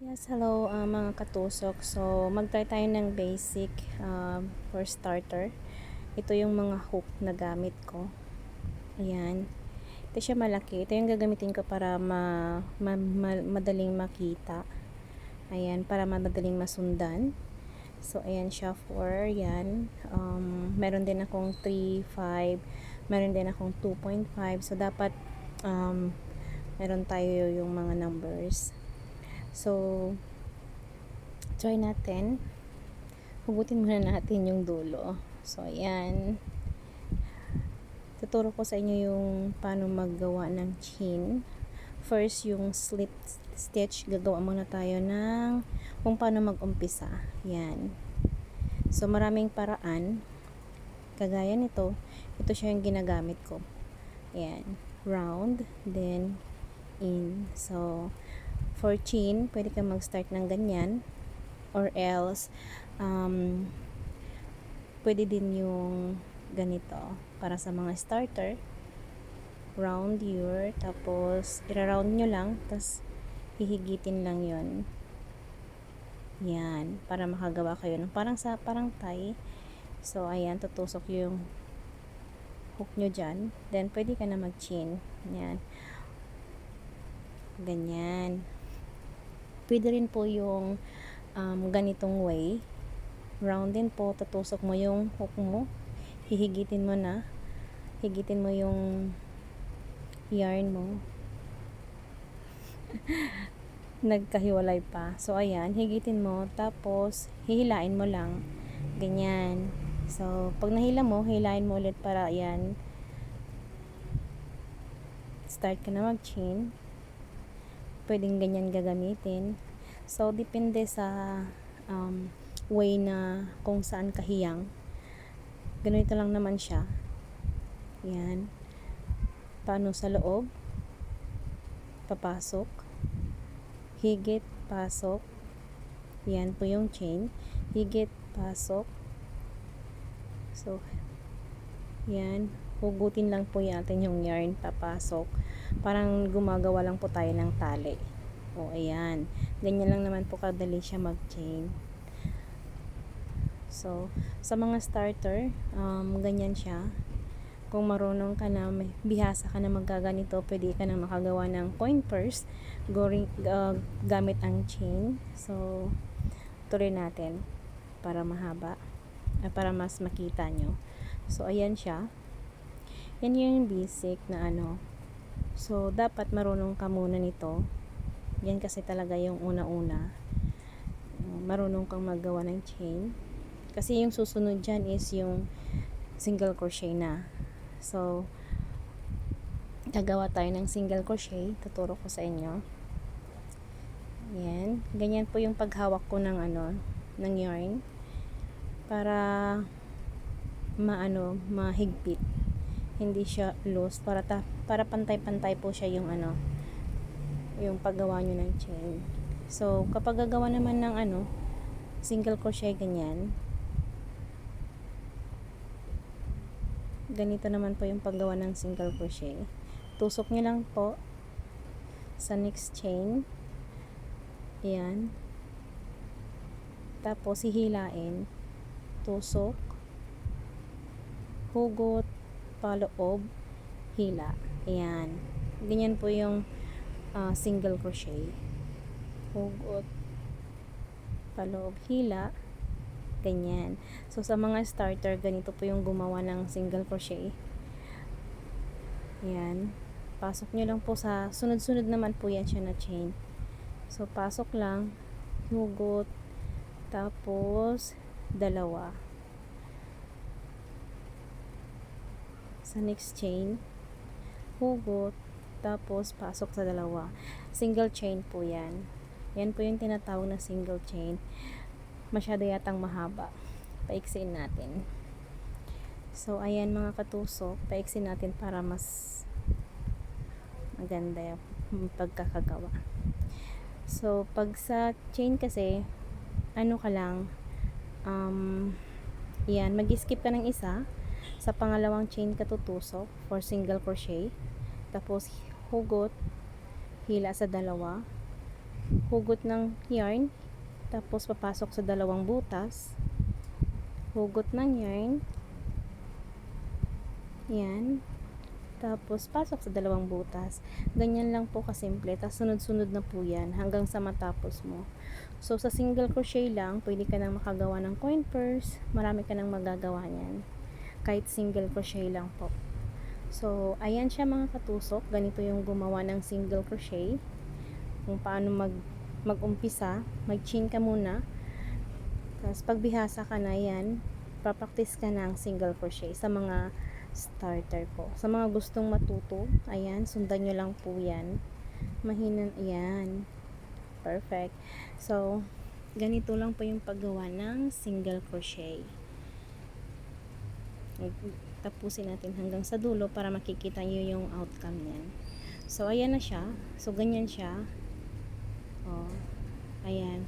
Yes, hello mga katusok. So, mag-try tayo ng basic for starter. Ito yung mga hook na gamit ko. Ayan. Ito siya malaki. Ito yung gagamitin ko para madaling makita. Ayan, para madaling masundan. So, ayan siya for yan. Meron din akong 3.5. Meron din akong 2.5. So, dapat meron tayo yung mga numbers. So, try natin. Hugutin muna natin yung dulo. So, ayan. Tuturo ko sa inyo yung paano maggawa ng chain. First, yung slip stitch. Gagawa muna tayo ng kung paano mag-umpisa. Ayan. So, maraming paraan. Kagaya nito. Ito siya yung ginagamit ko. Ayan. Round. Then, in. So, for chain, pwede ka mag-start ng ganyan. Or else, pwede din yung ganito. Para sa mga starter, round your, tapos, ira-round nyo lang, tapos, hihigitin lang yon. Yan. Para makagawa kayo ng parang tie. So, ayan, tutusok yung hook nyo dyan. Then, pwede ka na mag-chain. Yan. Ganyan. Pwede rin po yung ganitong way. Round din po, tutusok mo yung hook mo, hihigitin mo na, higitin mo yung yarn mo. Nagkahiwalay pa. So, ayan, higitin mo, tapos hihilain mo lang. Ganyan. So, pag nahila mo, hilain mo ulit para, ayan, start ka na mag-chain. Pwedeng ganyan gagamitin. So, depende sa way na kung saan kahiyang. Ganito lang naman siya. Yan. Paano sa loob? Papasok. Higit, pasok. Yan po yung chain. Higit, pasok. So, yan. Hugutin lang po natin yung yarn, papasok. Parang gumagawa lang po tayo ng tali. O, ayan. Ganyan lang naman po kadali siya mag-chain. So, sa mga starter, ganyan siya. Kung marunong ka na, may bihasa ka na magkaganito, pwede ka na makagawa ng point purse gamit ang chain. So, tuloy natin para mahaba, para mas makita nyo. So, ayan siya. Yan yung basic na ano. So, dapat marunong ka muna nito. Yan kasi talaga yung una-una. Marunong kang maggawa ng chain. Kasi yung susunod dyan is yung single crochet na. So, gagawa tayo ng single crochet. Tuturo ko sa inyo. Yan. Ganyan po yung paghawak ko ng ng yarn. Para mahigpit. Hindi siya loose. Para pantay-pantay po siya yung yung paggawa nyo ng chain. So, kapag gagawa naman ng single crochet ganyan, ganito naman po yung paggawa ng single crochet. Tusok nyo lang po sa next chain. Ayan. Tapos, hihilain. Tusok. Hugot. Paloob. Hila. Ayan. Ganyan po yung single crochet. Hugot. Paloob. Hila. Ganyan. So, sa mga starter, ganito po yung gumawa ng single crochet. Ayan. Pasok nyo lang po sa, sunod-sunod naman po yan siya na chain. So, pasok lang, hugot, tapos, dalawa. Sa next chain, hugot, tapos, pasok sa dalawa. Single chain po yan. Yan po yung tinatawag na single chain. Masyado yatang mahaba. Paiksin natin. So, ayan mga katusok. Paiksin natin para mas maganda yung pagkakagawa. So, pag sa chain kasi, ka lang, yan, mag-skip ka ng isa. Sa pangalawang chain ka tutusok for single crochet. Tapos, hugot, hila sa dalawa. hugot ng yarn, tapos papasok sa dalawang butas, hugot ng yarn, yan, tapos pasok sa dalawang butas. Ganyan lang po kasimple, tapos sunod-sunod na po yan hanggang sa matapos mo. So sa single crochet lang, pwede ka nang makagawa ng coin purse, marami ka nang magagawa niyan kahit single crochet lang po. So ayan siya mga katusok, ganito yung gumawa ng single crochet, kung paano mag-umpisa. Mag-chain ka muna, tapos pagbihasa ka na, yan, practice ka ng single crochet sa mga starter po. Sa mga gustong matuto, ayan, sundan nyo lang po yan. Mahinan, ayan. Perfect. So, ganito lang po yung paggawa ng single crochet. Tapusin natin hanggang sa dulo para makikita nyo yung outcome niyan. So, ayan na siya. So, ganyan siya. Oh, ayan.